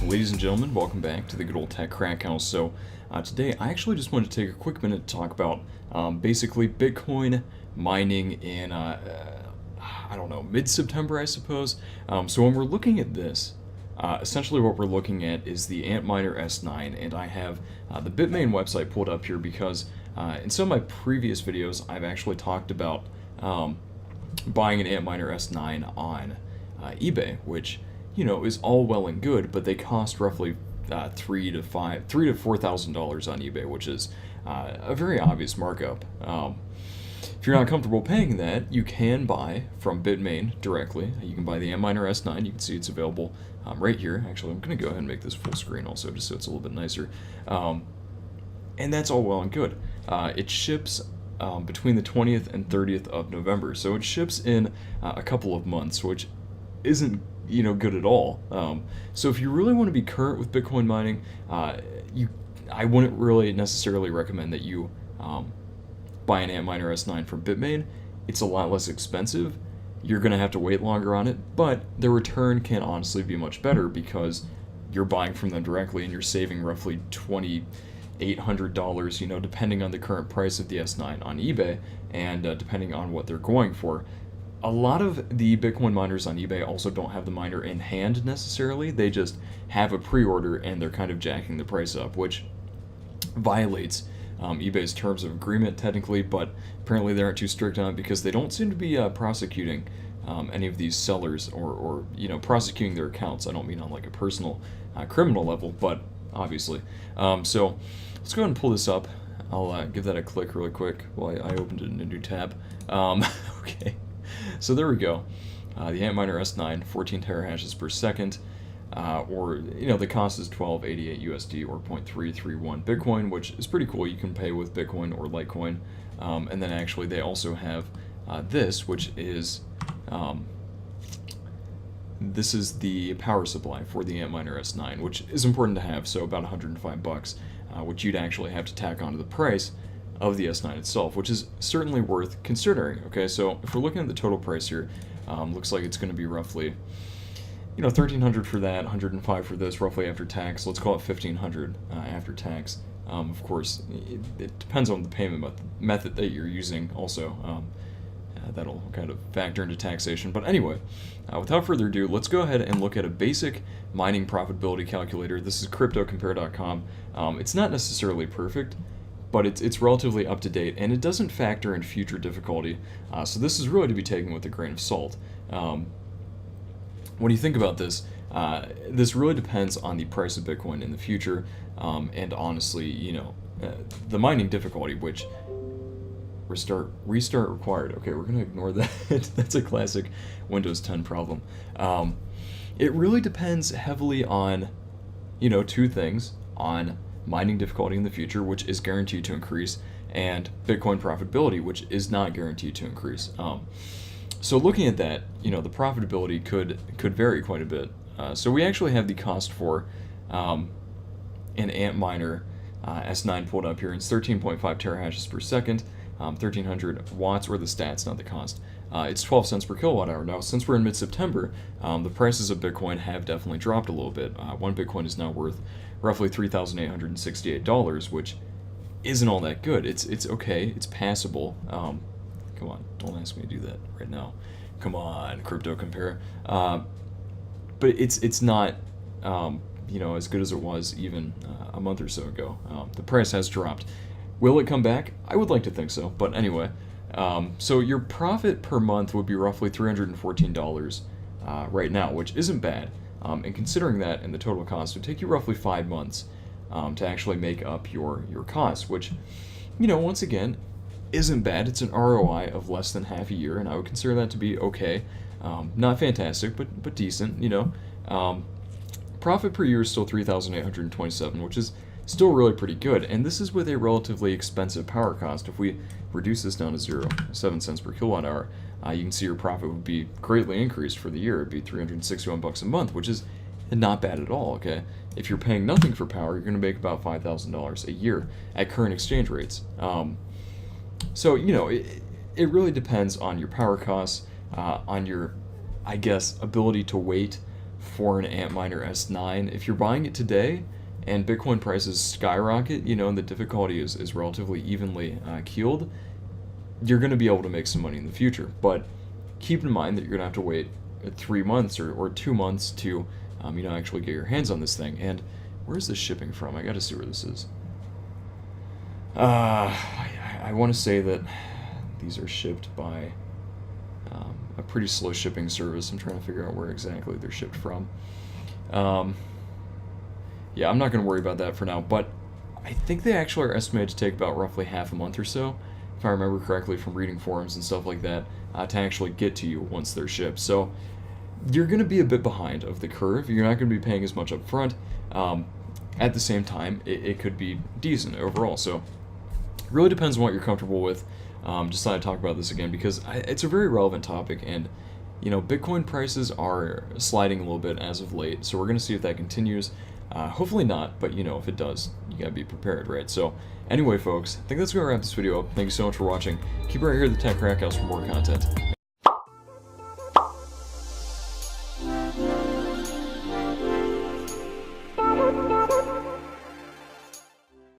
Ladies and gentlemen, welcome back to the good old Tech Crack House. So today I actually just wanted to take a quick minute to talk about basically Bitcoin mining in, I don't know, mid-September I suppose. So when we're looking at this, essentially what we're looking at is the Antminer S9, and I have the Bitmain website pulled up here because in some of my previous videos I've actually talked about buying an Antminer S9 on eBay, which is all well and good, but they cost roughly $3,000 to $4,000 on eBay, which is a very obvious markup. If you're not comfortable paying that, you can buy from Bitmain directly. You can buy the Antminer S9. You can see it's available right here. Actually, I'm going to go ahead and make this full screen also, just so it's a little bit nicer. And that's all well and good. It ships between the 20th and 30th of November, so it ships in a couple of months, which isn't good at all. So if you really want to be current with Bitcoin mining, I wouldn't really necessarily recommend that you buy an Antminer S9 from Bitmain. It's a lot less expensive. You're going to have to wait longer on it, but the return can honestly be much better because you're buying from them directly and you're saving roughly $2,800, depending on the current price of the S9 on eBay and depending on what they're going for. A lot of the Bitcoin miners on eBay also don't have the miner in hand necessarily. They just have a pre-order and they're kind of jacking the price up, which violates eBay's terms of agreement technically, but apparently they aren't too strict on it because they don't seem to be prosecuting any of these sellers or prosecuting their accounts. I don't mean on like a personal criminal level, but obviously. So let's go ahead and pull this up. I'll give that a click really quick while I opened it in a new tab. Okay. So there we go. The Antminer S9, 14 terahashes per second, or the cost is 1288 USD or 0.331 Bitcoin, which is pretty cool. You can pay with Bitcoin or Litecoin, and then actually they also have this, which is this is the power supply for the Antminer S9, which is important to have. So about $105, which you'd actually have to tack onto the price of the S9 itself, which is certainly worth considering. Okay, so if we're looking at the total price here, looks like it's going to be roughly, $1,300 for that, $105 for this, roughly after tax. Let's call it $1,500 after tax. Of course, it depends on the payment method that you're using. Also, that'll kind of factor into taxation. But anyway, without further ado, let's go ahead and look at a basic mining profitability calculator. This is CryptoCompare.com. It's not necessarily perfect, but it's relatively up to date, and it doesn't factor in future difficulty. So this is really to be taken with a grain of salt. When you think about this, this really depends on the price of Bitcoin in the future, and honestly, the mining difficulty, which restart required. Okay, we're gonna ignore that. That's a classic Windows 10 problem. It really depends heavily on, two things: on mining difficulty in the future, which is guaranteed to increase, and Bitcoin profitability, which is not guaranteed to increase. So looking at that, the profitability could vary quite a bit. So we actually have the cost for an Antminer S9 pulled up here. It's 13.5 terahashes per second, 1,300 watts, or the stats, not the cost. It's 12 cents per kilowatt hour. Now, since we're in mid-September, the prices of Bitcoin have definitely dropped a little bit. One Bitcoin is now worth roughly $3,868, which isn't all that good. It's okay. It's passable. Come on, don't ask me to do that right now. Come on, Crypto Compare. But it's not as good as it was even a month or so ago. The price has dropped. Will it come back? I would like to think so. But anyway, so your profit per month would be roughly $314 right now, which isn't bad. And considering that, and the total cost would take you roughly 5 months to actually make up your costs, which, once again, isn't bad. It's an ROI of less than half a year, and I would consider that to be okay. Not fantastic, but decent. Profit per year is still $3,827, which is still really pretty good, and this is with a relatively expensive power cost. If we reduce this down to 7 cents per kilowatt hour, you can see your profit would be greatly increased for the year. It'd be $361 a month, which is not bad at all. Okay, if you're paying nothing for power, you're going to make about $5,000 a year at current exchange rates. So it really depends on your power costs, on your, I guess, ability to wait for an Antminer S9. If you're buying it today and Bitcoin prices skyrocket, you know, and the difficulty is relatively evenly keeled, you're going to be able to make some money in the future. But keep in mind that you're going to have to wait 3 months or 2 months to you know, actually get your hands on this thing. And where's this shipping from? I got to see where this is. I want to say that these are shipped by a pretty slow shipping service. I'm trying to figure out where exactly they're shipped from. Yeah, I'm not going to worry about that for now, but I think they actually are estimated to take about roughly half a month or so, if I remember correctly from reading forums and stuff like that, to actually get to you once they're shipped. So you're going to be a bit behind of the curve. You're not going to be paying as much up front. At the same time, it could be decent overall. So it really depends on what you're comfortable with. Just thought I'd talk about this again because it's a very relevant topic, and you know, Bitcoin prices are sliding a little bit as of late, so we're going to see if that continues. Hopefully not, but you know, if it does, you gotta be prepared, right? So anyway, folks, I think that's going to wrap this video up. Thank you so much for watching. Keep right here at the Tech Crack House for more content.